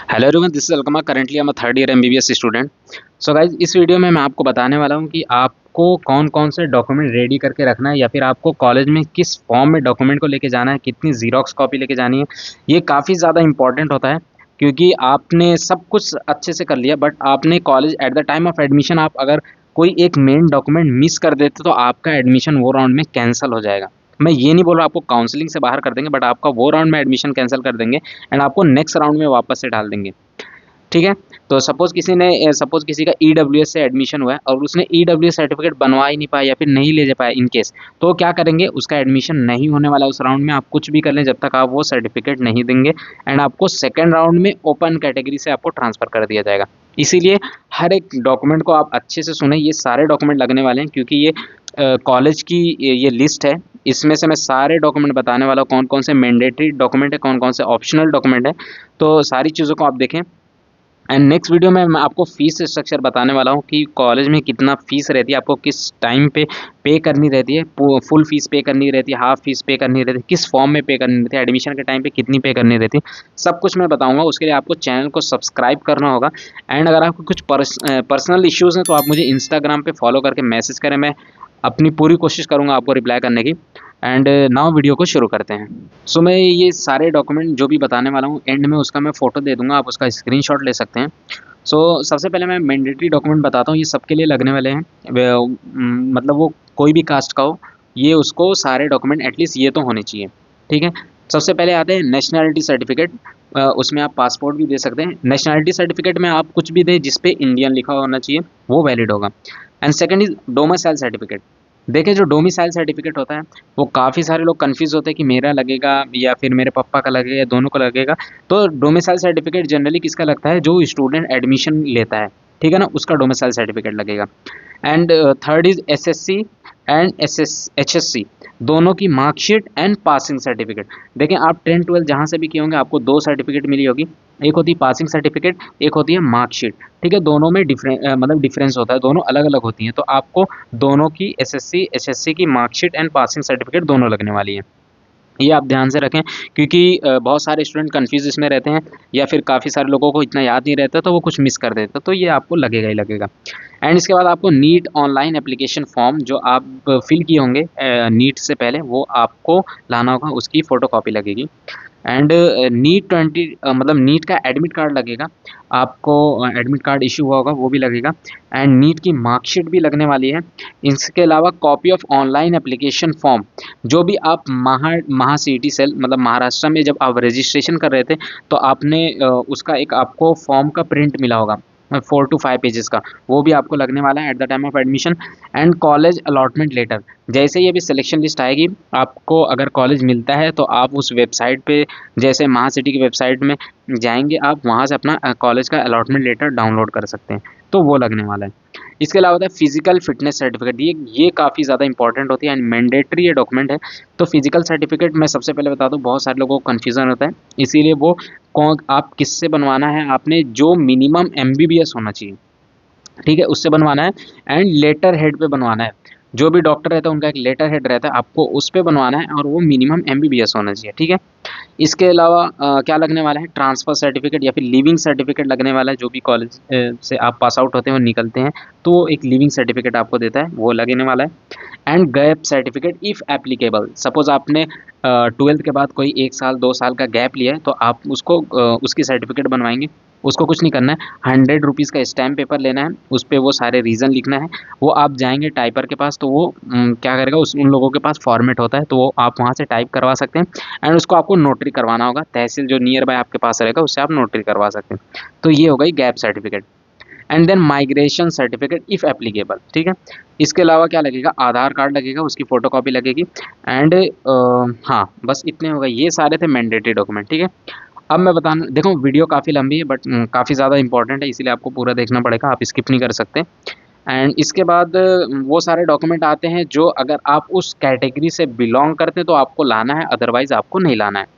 Hello everyone, this is Alqama. Currently I am a third year MBBS student. So guys, इस video में मैं आपको बताने वाला हूँ कि आपको कौन कौन से डॉक्यूमेंट रेडी करके रखना है या फिर आपको कॉलेज में किस फॉर्म में डॉक्यूमेंट को लेके जाना है, कितनी जीरोक्स कॉपी लेके जानी है। ये काफ़ी ज़्यादा इंपॉर्टेंट होता है क्योंकि आपने सब कुछ अच्छे से कर लिया, बट आपने college eight the time of admission आप अगर कोई एक मेन डॉक्यूमेंट मिस कर देते तो आपका एडमिशन वो राउंड में कैंसिल हो जाएगा। मैं ये नहीं बोल रहा आपको काउंसलिंग से बाहर कर देंगे, बट आपका वो राउंड में एडमिशन कैंसिल कर देंगे एंड आपको नेक्स्ट राउंड में वापस से डाल देंगे। ठीक है। तो सपोज किसी का ईडब्ल्यूएस से एडमिशन हुआ है और उसने ईडब्ल्यूएस सर्टिफिकेट बनवा ही नहीं पाया या फिर नहीं ले जा पाया इन केस, तो क्या करेंगे, उसका एडमिशन नहीं होने वाला उस राउंड में। आप कुछ भी कर लें जब तक आप वो सर्टिफिकेट नहीं देंगे एंड आपको सेकेंड राउंड में ओपन कैटेगरी से आपको ट्रांसफर कर दिया जाएगा। इसीलिए हर एक डॉक्यूमेंट को आप अच्छे से सुने, ये सारे डॉक्यूमेंट लगने वाले हैं क्योंकि ये कॉलेज की ये लिस्ट है। इसमें से मैं सारे डॉक्यूमेंट बताने वाला हूँ, कौन कौन से मैंडेटरी डॉक्यूमेंट है, कौन कौन से ऑप्शनल डॉक्यूमेंट है। तो सारी चीज़ों को आप देखें। एंड नेक्स्ट वीडियो में मैं आपको फीस स्ट्रक्चर बताने वाला हूँ कि कॉलेज में कितना फीस रहती है, आपको किस टाइम पे करनी रहती है, फुल फीस पे करनी रहती है, हाफ फीस पे करनी रहती है, किस फॉर्म में पे करनी रहती है, एडमिशन के टाइम पे कितनी पे करनी रहती है, सब कुछ मैं बताऊंगा। उसके लिए आपको चैनल को सब्सक्राइब करना होगा। एंड अगर आपको कुछ पर्सनल इश्यूज़ हैं तो आप मुझे इंस्टाग्राम पे फॉलो करके मैसेज करें, मैं अपनी पूरी कोशिश करूँगा आपको रिप्लाई करने की। एंड नाउ वीडियो को शुरू करते हैं। सो मैं ये सारे डॉक्यूमेंट जो भी बताने वाला हूँ एंड में उसका मैं फ़ोटो दे दूँगा, आप उसका स्क्रीनशॉट ले सकते हैं। सबसे पहले मैं मैंडेटरी डॉक्यूमेंट बताता हूँ, ये सबके लिए लगने वाले हैं। मतलब वो कोई भी कास्ट का हो, ये उसको सारे डॉक्यूमेंट एटलीस्ट ये तो होने चाहिए। ठीक है। सबसे पहले आते हैं नेशनैलिटी सर्टिफिकेट। उसमें आप पासपोर्ट भी दे सकते हैं। नेशनैलिटी सर्टिफिकेट में आप कुछ भी दें जिस पे इंडियन लिखा होना चाहिए, वो वैलिड होगा। And second is domicile certificate. देखिए, जो डोमिसाइल सर्टिफिकेट होता है वो काफ़ी सारे लोग कन्फ्यूज़ होते हैं कि मेरा लगेगा या फिर मेरे पापा का लगेगा या दोनों को लगेगा। तो डोमिसाइल सर्टिफिकेट जनरली किसका लगता है, जो स्टूडेंट एडमिशन लेता है, ठीक है ना, उसका डोमिसाइल सर्टिफिकेट लगेगा। And third is SSC and HSC, दोनों की मार्कशीट एंड पासिंग सर्टिफिकेट। देखें, आप 10-12 जहाँ से भी किए होंगे आपको दो सर्टिफिकेट मिली होगी, एक होती है पासिंग सर्टिफिकेट, एक होती है मार्कशीट। ठीक है, दोनों में डिफरेंस होता है, दोनों अलग अलग होती हैं। तो आपको दोनों की एसएससी एचएससी की मार्कशीट एंड पासिंग सर्टिफिकेट दोनों लगने वाली है। ये आप ध्यान से रखें क्योंकि बहुत सारे स्टूडेंट कन्फ्यूज इसमें रहते हैं या फिर काफ़ी सारे लोगों को इतना याद नहीं रहता तो वो कुछ मिस कर देते, तो ये आपको लगेगा ही लगेगा। एंड इसके बाद आपको नीट ऑनलाइन एप्लीकेशन फॉर्म जो आप फिल किए होंगे नीट से पहले, वो आपको लाना होगा, उसकी फ़ोटोकॉपी लगेगी। एंड नीट 20 मतलब नीट का एडमिट कार्ड लगेगा आपको, एडमिट कार्ड इशू हुआ होगा वो भी लगेगा। एंड नीट की मार्कशीट भी लगने वाली है। इसके अलावा copy of online application form, जो भी आप महा सीईटी सेल मतलब महाराष्ट्र में जब आप रजिस्ट्रेशन कर रहे थे तो आपने उसका एक आपको फॉर्म का प्रिंट मिला होगा 4 to 5 पेजेस का, वो भी आपको लगने वाला है at the time of admission. And college allotment letter, जैसे ही अभी सिलेक्शन लिस्ट आएगी, आपको अगर कॉलेज मिलता है तो आप उस वेबसाइट पे, जैसे महा सिटी की वेबसाइट में जाएंगे, आप वहाँ से अपना कॉलेज का अलॉटमेंट लेटर डाउनलोड कर सकते हैं, तो वो लगने वाला है। इसके अलावा होता है फिजिकल फिटनेस सर्टिफिकेट। ये काफ़ी ज़्यादा इंपॉर्टेंट होती है एंड मैंडेटरी ये डॉक्यूमेंट है। तो फिजिकल सर्टिफिकेट मैं सबसे पहले बता दूं, बहुत सारे लोगों को कन्फ्यूज़न होता है, इसीलिए वो कौन आप किससे बनवाना है, आपने जो मिनिमम एमबीबीएस होना चाहिए, ठीक है, उससे बनवाना है। एंड लेटर हेड पे बनवाना है, जो भी डॉक्टर रहता है उनका एक लेटर हेड रहता है, आपको उस पे बनवाना है और वो मिनिमम एमबीबीएस होना चाहिए। ठीक है। इसके अलावा क्या लगने वाला है, ट्रांसफ़र सर्टिफिकेट या फिर लिविंग सर्टिफिकेट लगने वाला है। जो भी कॉलेज से आप पास आउट होते हैं और निकलते हैं तो वो एक लिविंग सर्टिफिकेट आपको देता है, वो लगने वाला है। And gap certificate if applicable, suppose आपने 12th के बाद कोई 1 साल 2 साल का गैप लिया है तो आप उसको उसकी सर्टिफिकेट बनवाएंगे। उसको कुछ नहीं करना है, 100 रुपीज़ का स्टैम्प पेपर लेना है, उस पर वो सारे रीज़न लिखना है। वो आप जाएंगे टाइपर के पास तो वो क्या करेगा, उन लोगों के पास फॉर्मेट होता है तो वो आप वहाँ से टाइप करवा सकते हैं। एंड उसको आपको नोटरी करवाना होगा, तहसील जो नियर बाय आपके पास रहेगा उससे आप नोटरी करवा सकते हैं। तो ये हो गई gap certificate. And then migration certificate if applicable. ठीक है। इसके अलावा क्या लगेगा, आधार कार्ड लगेगा, उसकी फ़ोटोकॉपी लगेगी। एंड हाँ, बस इतने हो गए, ये सारे थे मैंडेटरी डॉक्यूमेंट। ठीक है। अब मैं बताना, देखो वीडियो काफ़ी लंबी है बट काफ़ी ज़्यादा इंपॉर्टेंट है, इसीलिए आपको पूरा देखना पड़ेगा, आप स्किप नहीं कर सकते। एंड इसके बाद वो सारे डॉक्यूमेंट आते हैं जो अगर आप उस कैटेगरी से बिलोंग करते हैं तो आपको लाना है, अदरवाइज़ आपको नहीं लाना है।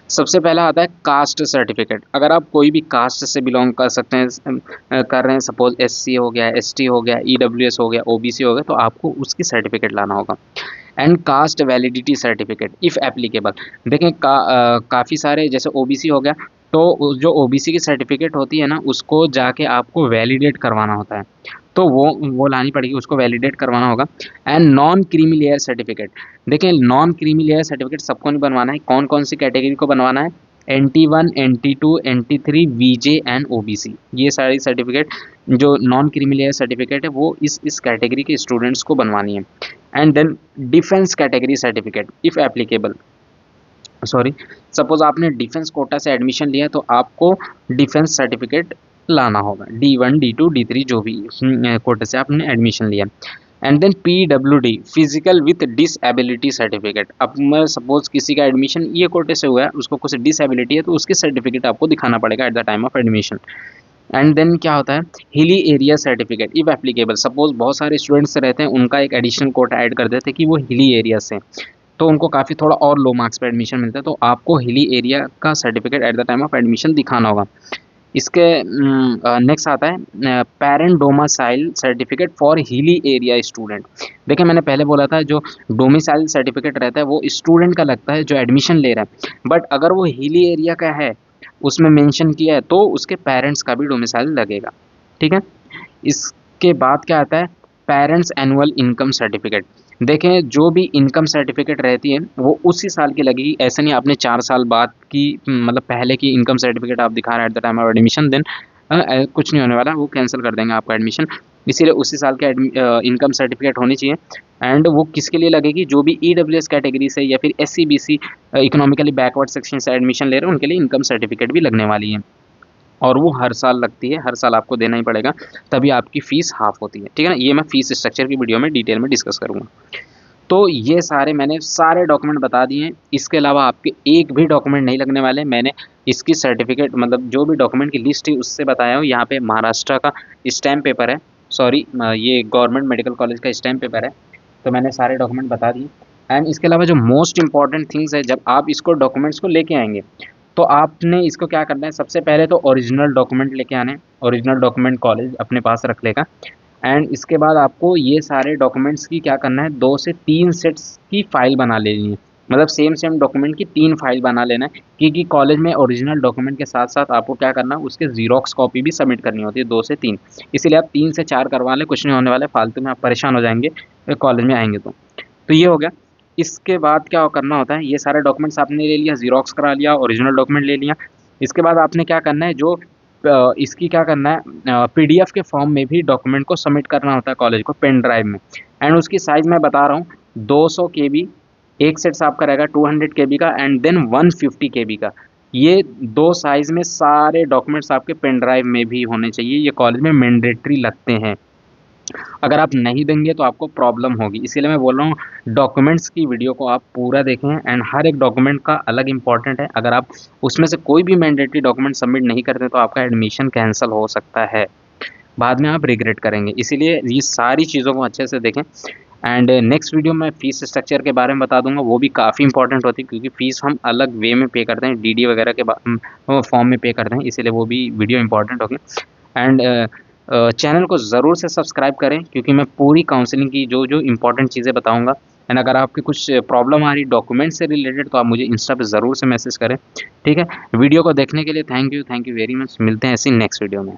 सबसे पहला आता है कास्ट सर्टिफिकेट। अगर आप कोई भी कास्ट से बिलोंग कर सकते हैं, कर रहे हैं, सपोज एससी हो गया, एसटी हो गया, ईडब्ल्यूएस हो गया, ओबीसी हो गया, तो आपको उसकी सर्टिफिकेट लाना होगा। And cast validity certificate if applicable. देखें काफ़ी सारे, जैसे ओबीसी हो गया तो जो ओबीसी की सर्टिफिकेट होती है ना, उसको जाके आपको वैलिडेट करवाना होता है, तो वो लानी पड़ेगी, उसको वैलिडेट करवाना होगा। And non creamy layer certificate, देखिए नॉन क्रीमी लेयर सर्टिफिकेट सबको नहीं बनवाना है, कौन कौन सी कैटेगरी को बनवाना है, NT1 NT2 NT3 VJ and OBC, ये सारी सर्टिफिकेट जो नॉन क्रीमी लेयर सर्टिफिकेट है वो इस कैटेगरी के स्टूडेंट्स को बनवानी है। And then defence category certificate if applicable, sorry, suppose आपने डिफेंस कोटा से एडमिशन लिया तो आपको डिफेंस सर्टिफिकेट लाना होगा, D1 D2 D3 जो भी कोटे से आपने एडमिशन लिया। And then PWD physical with disability certificate, अब मैं सपोज किसी का एडमिशन ये कोटे से हुआ है, उसको कुछ डिसएबिलिटी है तो उसकी सर्टिफिकेट आपको दिखाना पड़ेगा at the time of admission. And then क्या होता है, hilly area certificate if applicable, suppose बहुत सारे स्टूडेंट्स रहते हैं, उनका एक एडिशनल कोटा ऐड कर देते हैं कि वो हिली एरिया से, तो उनको काफ़ी थोड़ा और लो मार्क्स पे एडमिशन मिलता है, तो आपको हिली एरिया का certificate eight the time of admission दिखाना होगा। इसके नेक्स्ट आता है parent domicile certificate for hilly area student. देखिए मैंने पहले बोला था जो डोमिसाइल सर्टिफिकेट रहता है वो स्टूडेंट का लगता है जो एडमिशन ले रहा है, बट अगर वो हिली एरिया का है उसमें मेंशन किया है तो उसके पेरेंट्स का भी डोमिसाइल लगेगा, ठीक है। इसके बाद क्या आता है, पेरेंट्स एनुअल इनकम सर्टिफिकेट। देखें जो भी इनकम सर्टिफिकेट रहती है वो उसी साल की लगेगी, ऐसा नहीं आपने 4 साल बाद की मतलब पहले की इनकम सर्टिफिकेट आप दिखा रहे हैं at the time of admission, then कुछ नहीं होने वाला, वो कैंसिल कर देंगे आपका एडमिशन। इसीलिए उसी साल की इनकम सर्टिफिकेट होनी चाहिए। एंड वो किसके लिए लगेगी, जो भी EWS कैटेगरी से या फिर SC BC economically backward section से एडमिशन ले रहे हैं उनके लिए इनकम सर्टिफिकेट भी लगने वाली है, और वो हर साल लगती है, हर साल आपको देना ही पड़ेगा, तभी आपकी फ़ीस हाफ़ होती है, ठीक है ना। ये मैं फ़ीस स्ट्रक्चर की वीडियो में डिटेल में डिस्कस करूँगा। तो ये सारे मैंने सारे डॉक्यूमेंट बता दिए हैं, इसके अलावा आपके एक भी डॉक्यूमेंट नहीं लगने वाले। मैंने इसकी सर्टिफिकेट मतलब जो भी डॉक्यूमेंट की लिस्ट है उससे बताया हूँ। यहाँ पे महाराष्ट्र का स्टैम्प पेपर है, सॉरी ये गवर्नमेंट मेडिकल कॉलेज का स्टैम्प पेपर है, तो मैंने सारे डॉक्यूमेंट बता दिए। एंड इसके अलावा जो मोस्ट इंपॉर्टेंट थिंग्स है, जब आप इसको डॉक्यूमेंट्स को लेके आएंगे तो आपने इसको क्या करना है, सबसे पहले तो ओरिजिनल डॉक्यूमेंट लेके आने, ओरिजिनल डॉक्यूमेंट कॉलेज अपने पास रख लेगा। एंड इसके बाद आपको ये सारे डॉक्यूमेंट्स की क्या करना है, 2 से 3 सेट्स की फ़ाइल बना लेनी है, मतलब सेम डॉक्यूमेंट की 3 फाइल बना लेना है, क्योंकि कॉलेज में ओरिजिनल डॉक्यूमेंट के साथ साथ आपको क्या करना है, उसके ज़ीरॉक्स कॉपी भी सबमिट करनी होती है 2 से 3, इसीलिए आप 3 से 4 करवा लें, कुछ नहीं होने वाला है, फालतू में आप परेशान हो जाएंगे कॉलेज में आएंगे तो ये हो गया। इसके बाद क्या करना होता है, ये सारे डॉक्यूमेंट्स आपने ले लिया, ज़ीरॉक्स करा लिया, ओरिजिनल डॉक्यूमेंट ले लिया। इसके बाद आपने क्या करना है, जो इसकी क्या करना है, PDF के फॉर्म में भी डॉक्यूमेंट को सबमिट करना होता है कॉलेज को पेन ड्राइव में। एंड उसकी साइज़ मैं बता रहा हूँ, 200 KB एक सेट्स आपका रहेगा, 200 KB का, एंड देन 150 KB का। ये 2 साइज़ में सारे डॉक्यूमेंट्स आपके पेन ड्राइव में भी होने चाहिए, ये कॉलेज में मैंडेटरी लगते हैं। अगर आप नहीं देंगे तो आपको प्रॉब्लम होगी, इसीलिए मैं बोल रहा हूँ डॉक्यूमेंट्स की वीडियो को आप पूरा देखें। एंड हर एक डॉक्यूमेंट का अलग इंपॉर्टेंट है, अगर आप उसमें से कोई भी मैंडेटरी डॉक्यूमेंट सबमिट नहीं करते तो आपका एडमिशन कैंसिल हो सकता है, बाद में आप रिग्रेट करेंगे, इसीलिए ये सारी चीज़ों को अच्छे से देखें। एंड नेक्स्ट वीडियो में फ़ीस स्ट्रक्चर के बारे में बता दूंगा, वो भी काफ़ी इंपॉर्टेंट होती है, क्योंकि फ़ीस हम अलग वे में पे करते हैं, DD वगैरह के फॉर्म में पे करते हैं, इसीलिए वो भी वीडियो इंपॉर्टेंट होगी। एंड चैनल को ज़रूर से सब्सक्राइब करें, क्योंकि मैं पूरी काउंसलिंग की जो जो इंपॉर्टेंट चीज़ें बताऊंगा। एंड अगर आपकी कुछ प्रॉब्लम आ रही डॉक्यूमेंट से रिलेटेड तो आप मुझे इंस्टा पे ज़रूर से मैसेज करें, ठीक है। वीडियो को देखने के लिए थैंक यू वेरी मच, मिलते हैं ऐसी नेक्स्ट वीडियो में।